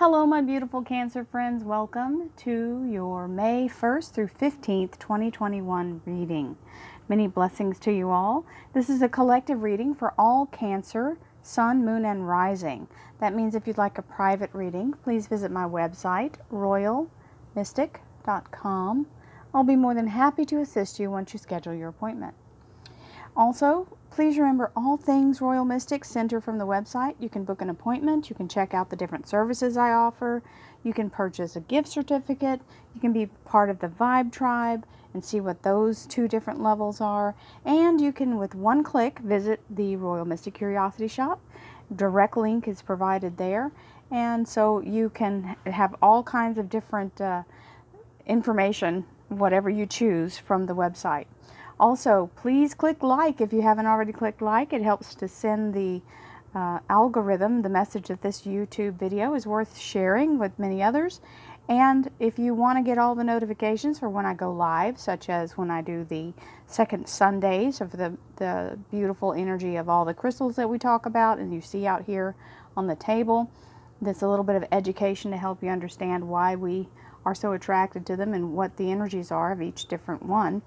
Hello, my beautiful Cancer friends. Welcome to your May 1st through 15th, 2021 reading. Many blessings to you all. This is a collective reading for all Cancer, Sun, Moon, and Rising. That means if you'd like a private reading, please visit my website, royalmystic.com. I'll be more than happy to assist you once you schedule your appointment. Also, please remember all things Royal Mystic center from the website. You can book an appointment, you can check out the different services I offer, you can purchase a gift certificate, you can be part of the Vibe Tribe and see what those two different levels are, and you can with one click visit the Royal Mystic Curiosity Shop. Direct link is provided there, and so you can have all kinds of different information, whatever you choose, from the website. Also, please click like if you haven't already clicked like. It helps to send the algorithm the message that this YouTube video is worth sharing with many others. And if you want to get all the notifications for when I go live, such as when I do the second Sundays of the beautiful energy of all the crystals that we talk about and you see out here on the table, that's a little bit of education to help you understand why we are so attracted to them and what the energies are of each different one.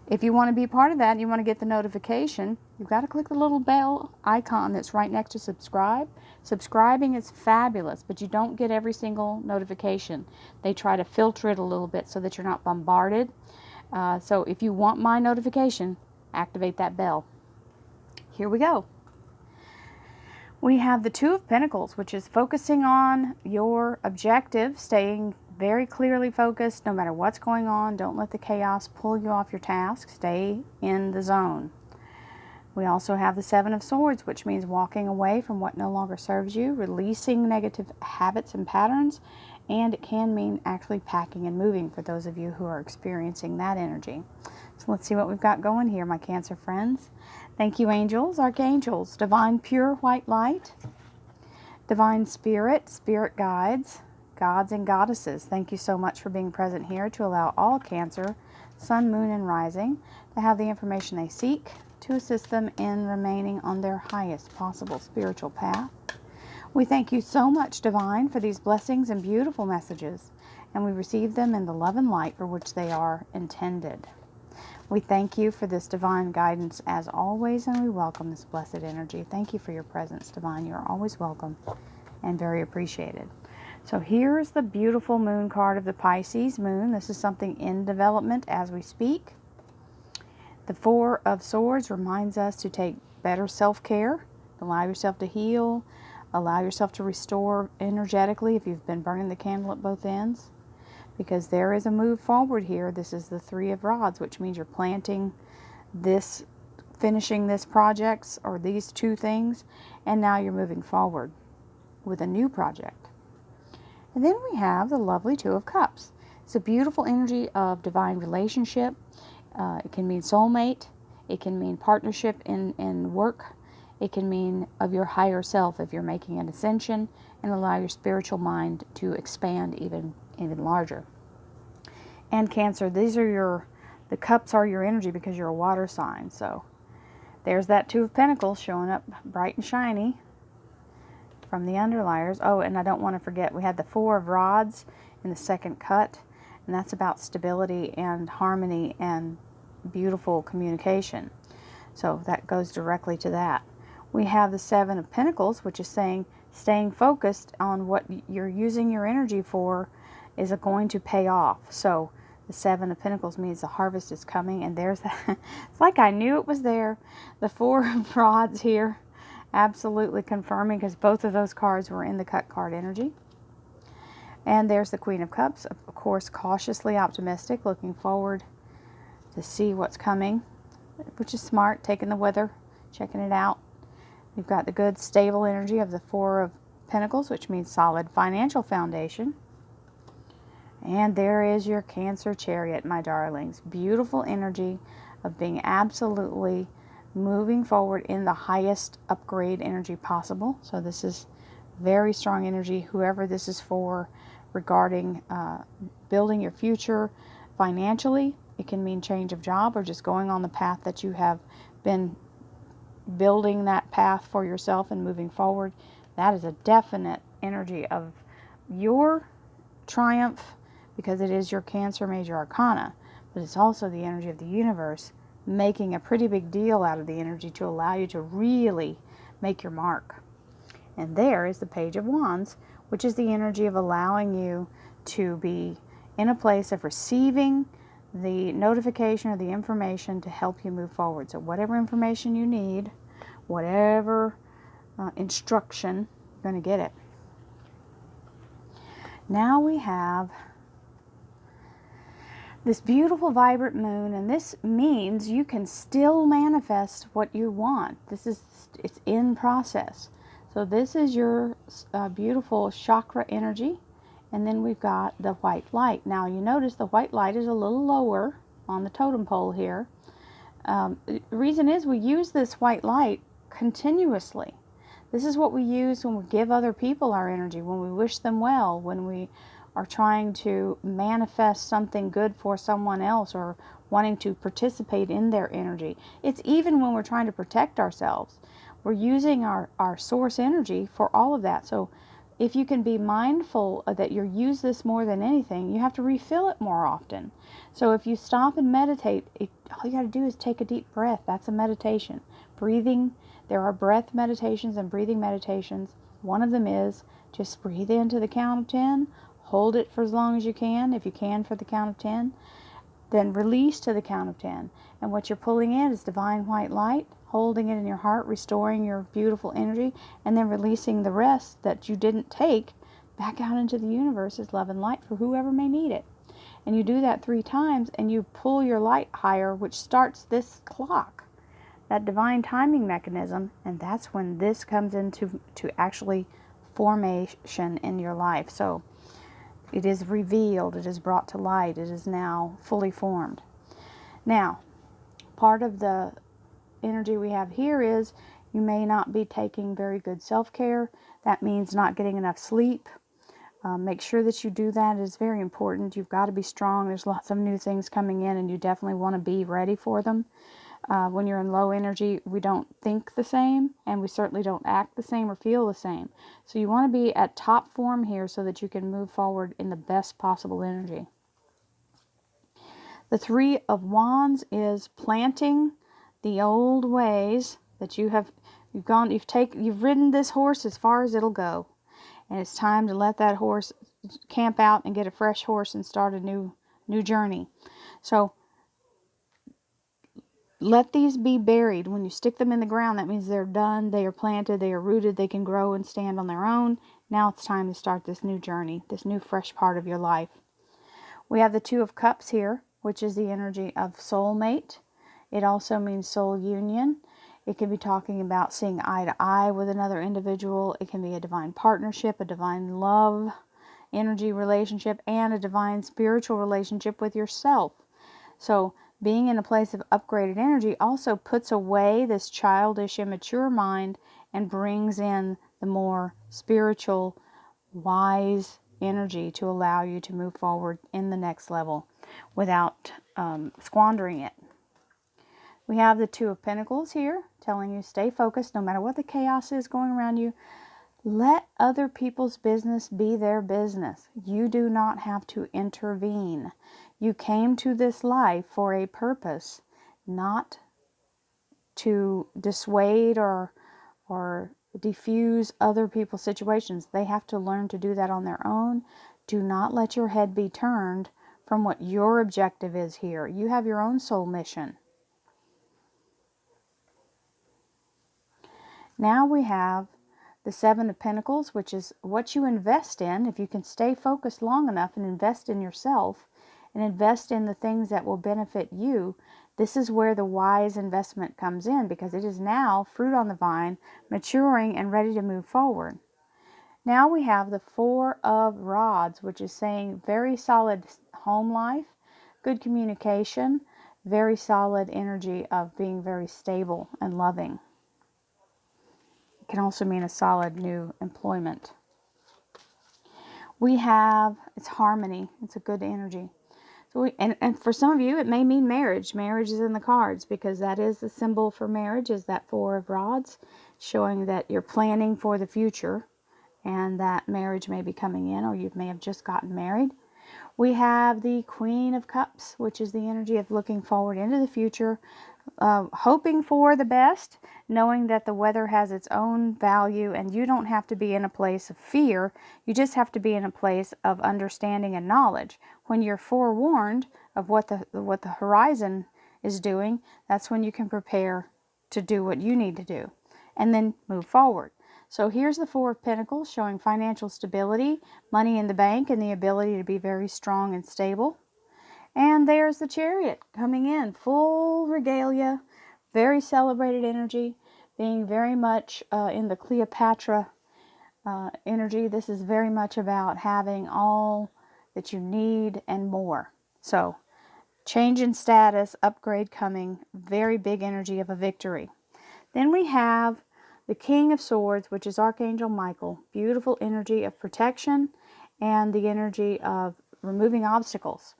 If you want to be part of that and you want to get the notification, you've got to click the little bell icon that's right next to subscribe. Subscribing is fabulous, but you don't get every single notification. They try to filter it a little bit so that you're not bombarded. So if you want my notification, activate that bell. Here we go. We have the Two of Pentacles, which is focusing on your objective, staying very clearly focused no matter what's going on. Don't let the chaos pull you off your task. Stay in the zone. We also have the Seven of Swords, which means walking away from what no longer serves you, releasing negative habits and patterns, and it can mean actually packing and moving for those of you who are experiencing that energy. So let's see what we've got going here, my Cancer friends. Thank you, angels, archangels, divine pure white light, divine spirit, spirit guides, gods and goddesses. Thank you so much for being present here to allow all Cancer, Sun, Moon, and Rising to have the information they seek to assist them in remaining on their highest possible spiritual path. We thank you so much, Divine, for these blessings and beautiful messages, and we receive them in the love and light for which they are intended. We thank you for this divine guidance as always, and we welcome this blessed energy. Thank you for your presence, Divine. You are always welcome and very appreciated. So here's the beautiful moon card of the Pisces moon. This is something in development as we speak. The Four of Swords reminds us to take better self-care, allow yourself to heal, allow yourself to restore energetically if you've been burning the candle at both ends. Because there is a move forward here. This is the Three of Rods, which means you're planting this, finishing this project or these two things, and now you're moving forward with a new project. And then we have the lovely Two of Cups. It's a beautiful energy of divine relationship. It can mean soulmate. It can mean partnership in work. It can mean of your higher self if you're making an ascension and allow your spiritual mind to expand even larger. And Cancer, the cups are your energy because you're a water sign. So there's that Two of Pentacles showing up bright and shiny from the underliers. Oh, and I don't want to forget, we had the Four of Rods in the second cut, and that's about stability and harmony and beautiful communication. So that goes directly to that. We have the Seven of Pentacles, which is saying staying focused on what you're using your energy for is going to pay off. So the Seven of Pentacles means the harvest is coming, and there's that. It's like I knew it was there. The Four of Rods here, absolutely confirming, because both of those cards were in the cut card energy. And there's the Queen of Cups, of course, cautiously optimistic, looking forward to see what's coming, which is smart, taking the weather, checking it out. You've got the good, stable energy of the Four of Pentacles, which means solid financial foundation. And there is your Cancer Chariot, my darlings. Beautiful energy of being absolutely moving forward in the highest upgrade energy possible. So this is very strong energy, whoever this is for, regarding building your future financially. It can mean change of job or just going on the path that you have been building that path for yourself and moving forward. That is a definite energy of your triumph because it is your Cancer major arcana, but it's also the energy of the universe making a pretty big deal out of the energy to allow you to really make your mark. And there is the Page of Wands, which is the energy of allowing you to be in a place of receiving the notification or the information to help you move forward. So whatever information you need, whatever instruction, you're going to get it. Now we have this beautiful vibrant moon, and this means you can still manifest what you want. It's in process. So this is your beautiful chakra energy, and then we've got the white light. Now you notice the white light is a little lower on the totem pole here. The reason is we use this white light continuously. This is what we use when we give other people our energy, when we wish them well, when we are trying to manifest something good for someone else or wanting to participate in their energy. It's even when we're trying to protect ourselves. We're using our source energy for all of that. So if you can be mindful that you use this more than anything, you have to refill it more often. So if you stop and meditate, all you got to do is take a deep breath. That's a meditation. Breathing, there are breath meditations and breathing meditations. One of them is just breathe into the count of 10. Hold it for as long as you can, if you can for the count of 10. Then release to the count of 10. And what you're pulling in is divine white light, holding it in your heart, restoring your beautiful energy, and then releasing the rest that you didn't take back out into the universe as love and light for whoever may need it. And you do that 3 times, and you pull your light higher, which starts this clock, that divine timing mechanism, and that's when this comes into actually formation in your life. So it is revealed, it is brought to light, it is now fully formed. Now, part of the energy we have here is you may not be taking very good self-care. That means not getting enough sleep. Make sure that you do that. It is very important. You've got to be strong. There's lots of new things coming in, and you definitely want to be ready for them. When you're in low energy, we don't think the same, and we certainly don't act the same or feel the same. So you want to be at top form here so that you can move forward in the best possible energy. The 3 of Wands is planting the old ways that you've ridden this horse as far as it'll go. And it's time to let that horse camp out and get a fresh horse and start a new journey. So let these be buried. When you stick them in the ground, that means they're done, they are planted, they are rooted, they can grow and stand on their own. Now it's time to start this new journey, this new fresh part of your life. We have the 2 of Cups here, which is the energy of soulmate. It also means soul union. It can be talking about seeing eye to eye with another individual. It can be a divine partnership, a divine love, energy relationship, and a divine spiritual relationship with yourself. So being in a place of upgraded energy also puts away this childish, immature mind and brings in the more spiritual, wise energy to allow you to move forward in the next level without squandering it. We have the 2 of Pentacles here, telling you stay focused no matter what the chaos is going around you. Let other people's business be their business. You do not have to intervene. You came to this life for a purpose, not to dissuade or diffuse other people's situations. They have to learn to do that on their own. Do not let your head be turned from what your objective is here. You have your own soul mission. Now we have the 7 of Pentacles, which is what you invest in. If you can stay focused long enough and invest in yourself and invest in the things that will benefit you, this is where the wise investment comes in, because it is now fruit on the vine, maturing and ready to move forward. Now we have the 4 of Rods, which is saying very solid home life, good communication, very solid energy of being very stable and loving. It can also mean a solid new employment. We have, it's harmony. It's a good energy. So and for some of you, it may mean marriage. Marriage is in the cards because that is the symbol for marriage, is that 4 of Rods, showing that you're planning for the future and that marriage may be coming in, or you may have just gotten married. We have the Queen of Cups, which is the energy of looking forward into the future, hoping for the best, knowing that the weather has its own value, and you don't have to be in a place of fear. You just have to be in a place of understanding and knowledge. When you're forewarned of what the horizon is doing, that's when you can prepare to do what you need to do and then move forward. So here's the Four of Pentacles, showing financial stability, money in the bank, and the ability to be very strong and stable. And there's the Chariot coming in, full regalia, very celebrated energy, being very much in the Cleopatra energy. This is very much about having all that you need and more. So change in status, upgrade coming, very big energy of a victory. Then we have the King of Swords, which is Archangel Michael. Beautiful energy of protection and the energy of removing obstacles.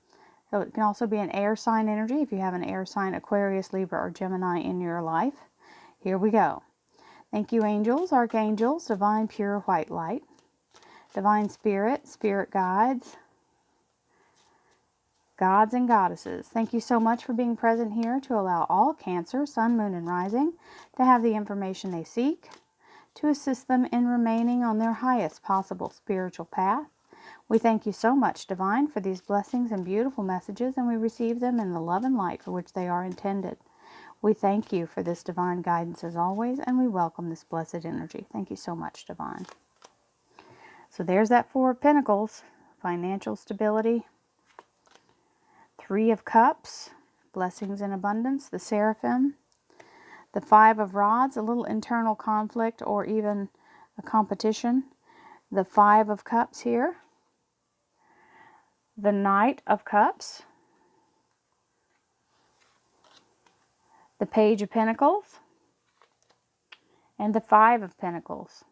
So it can also be an air sign energy if you have an air sign, Aquarius, Libra, or Gemini in your life. Here we go. Thank you, angels, archangels, divine pure white light, divine spirit, spirit guides, gods and goddesses. Thank you so much for being present here to allow all Cancer, Sun, Moon, and Rising to have the information they seek, to assist them in remaining on their highest possible spiritual path. We thank you so much, Divine, for these blessings and beautiful messages, and we receive them in the love and light for which they are intended. We thank you for this divine guidance as always, and we welcome this blessed energy. Thank you so much, Divine. So there's that Four of Pentacles, financial stability. Three of Cups, blessings and abundance, the Seraphim. The Five of Rods, a little internal conflict or even a competition. The Five of Cups here. The Knight of Cups. The Page of Pentacles. And the Five of Pentacles.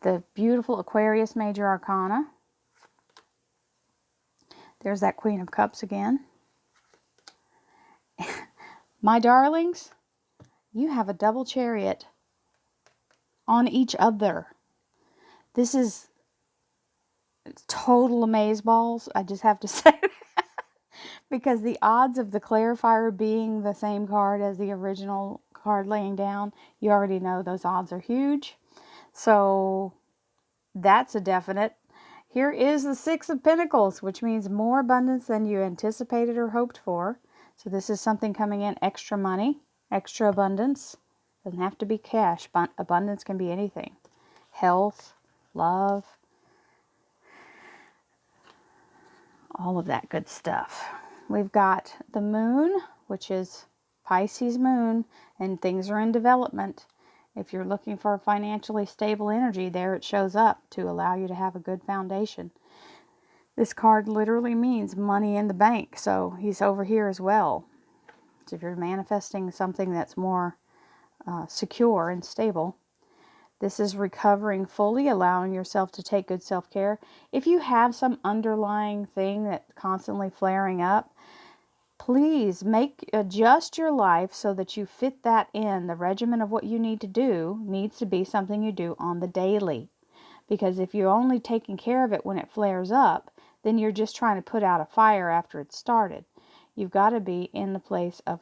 The beautiful Aquarius Major Arcana. There's that Queen of Cups again. My darlings, you have a double Chariot on each other. This is total amazeballs, I just have to say. Because the odds of the Clarifier being the same card as the original card laying down, you already know those odds are huge. So that's a definite. Here is the Six of Pentacles, which means more abundance than you anticipated or hoped for. So this is something coming in, extra money, extra abundance. Doesn't have to be cash, but abundance can be anything. Health, love, all of that good stuff. We've got the Moon, which is Pisces Moon, and things are in development. If you're looking for a financially stable energy, there it shows up to allow you to have a good foundation. This card literally means money in the bank, so he's over here as well. So if you're manifesting something that's more secure and stable, this is recovering fully, allowing yourself to take good self-care. If you have some underlying thing that's constantly flaring up, please adjust your life so that you fit that in. The regimen of what you need to do needs to be something you do on the daily. Because if you're only taking care of it when it flares up, then you're just trying to put out a fire after it's started. You've got to be in the place of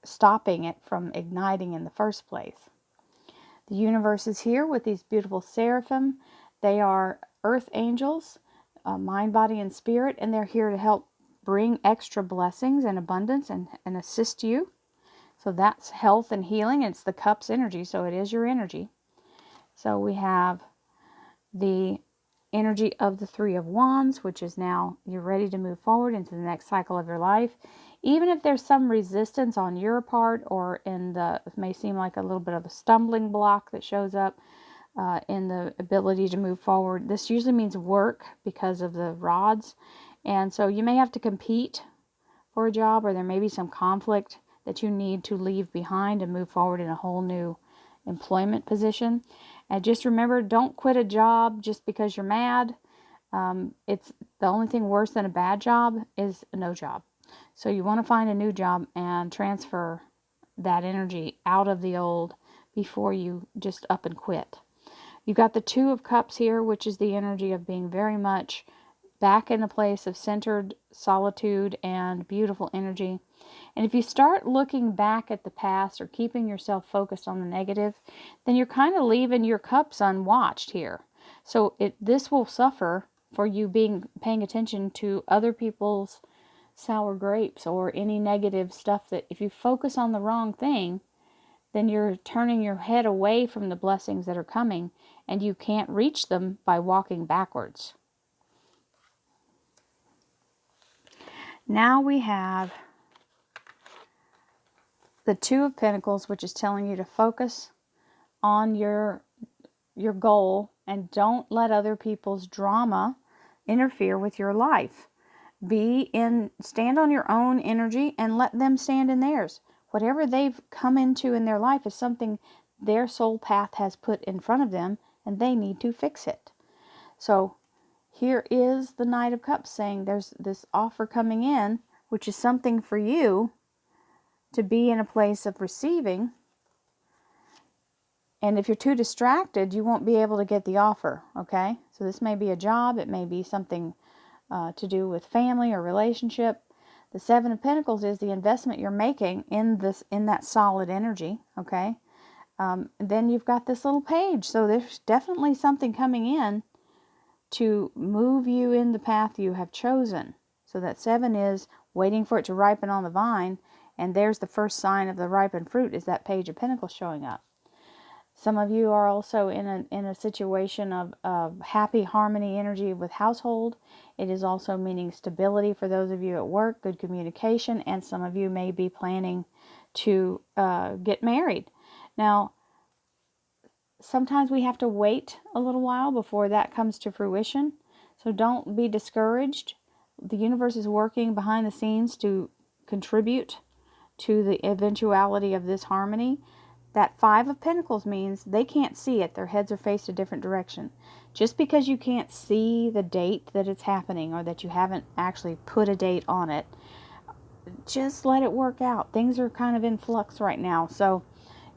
stopping it from igniting in the first place. The universe is here with these beautiful seraphim. They are earth angels, mind, body, and spirit, and they're here to help bring extra blessings and abundance and assist you. So that's health and healing. It's the Cups energy, so it is your energy. So we have the energy of the Three of Wands, which is now you're ready to move forward into the next cycle of your life. Even if there's some resistance on your part, or it may seem like a little bit of a stumbling block that shows up in the ability to move forward. This usually means work because of the rods. And so you may have to compete for a job, or there may be some conflict that you need to leave behind and move forward in a whole new employment position. And just remember, don't quit a job just because you're mad. It's the only thing worse than a bad job is a no job. So you want to find a new job and transfer that energy out of the old before you just up and quit. You've got the Two of Cups here, which is the energy of being very much back in a place of centered solitude and beautiful energy. And if you start looking back at the past or keeping yourself focused on the negative, then you're kind of leaving your cups unwatched here. So this will suffer for you paying attention to other people's sour grapes or any negative stuff. That if you focus on the wrong thing, then you're turning your head away from the blessings that are coming, and you can't reach them by walking backwards. Now we have the Two of Pentacles, which is telling you to focus on your goal and don't let other people's drama interfere with your life. Stand on your own energy and let them stand in theirs. Whatever they've come into in their life is something their soul path has put in front of them, and they need to fix it. So here is the Knight of Cups saying there's this offer coming in, which is something for you to be in a place of receiving. And if you're too distracted, you won't be able to get the offer, okay? So this may be a job, it may be something to do with family or relationship. The Seven of Pentacles is the investment you're making in that solid energy, okay? Then you've got this little page. So there's definitely something coming in to move you in the path you have chosen. So that 7 is waiting for it to ripen on the vine. And there's the first sign of the ripened fruit, is that Page of Pentacles showing up. Some of you are also in a situation of happy harmony energy with household. It is also meaning stability for those of you at work, good communication, and some of you may be planning to get married. Now, sometimes we have to wait a little while before that comes to fruition. So don't be discouraged. The universe is working behind the scenes to contribute to the eventuality of this harmony. That 5 of Pentacles means they can't see it. Their heads are faced a different direction. Just because you can't see the date that it's happening, or that you haven't actually put a date on it, just let it work out. Things are kind of in flux right now, so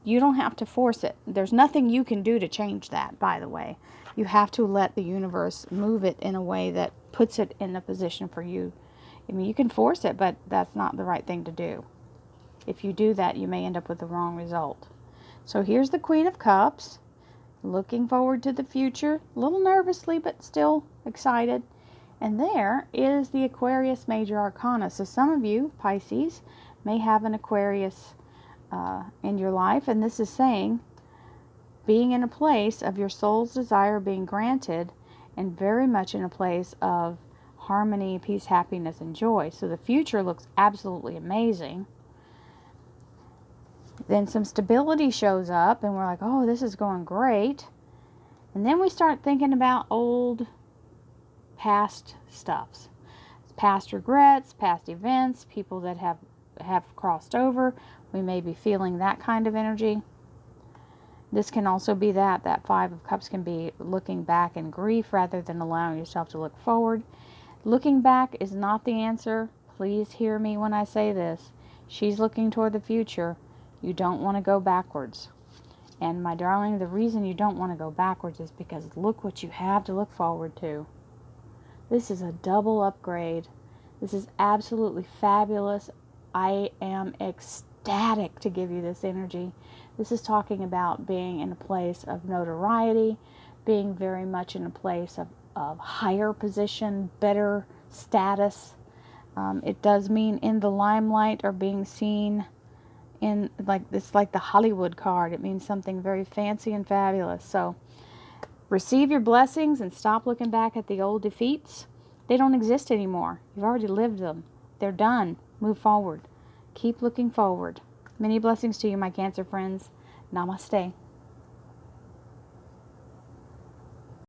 you don't have to force it. There's nothing you can do to change that, by the way. You have to let the universe move it in a way that puts it in a position for you. I mean, you can force it, but that's not the right thing to do. If you do that, you may end up with the wrong result. So here's the Queen of Cups, looking forward to the future, a little nervously, but still excited. And there is the Aquarius Major Arcana. So some of you, Pisces, may have an Aquarius in your life. And this is saying being in a place of your soul's desire being granted, and very much in a place of harmony, peace, happiness, and joy. So the future looks absolutely amazing. Then some stability shows up, and we're like, oh, this is going great. And then we start thinking about old past stuffs. Past regrets, past events, people that have crossed over. We may be feeling that kind of energy. This can also be that 5 of Cups can be looking back in grief rather than allowing yourself to look forward. Looking back is not the answer. Please hear me when I say this. She's looking toward the future. You don't want to go backwards. And my darling, the reason you don't want to go backwards is because look what you have to look forward to. This is a double upgrade. This is absolutely fabulous. I am ecstatic to give you this energy. This is talking about being in a place of notoriety, being very much in a place of higher position, better status. It does mean in the limelight, or being seen in like the Hollywood card. It means something very fancy and fabulous. So receive your blessings and stop looking back at the old defeats. They don't exist anymore. You've already lived them. They're done. Move forward. Keep looking forward. Many blessings to you, my Cancer friends. Namaste.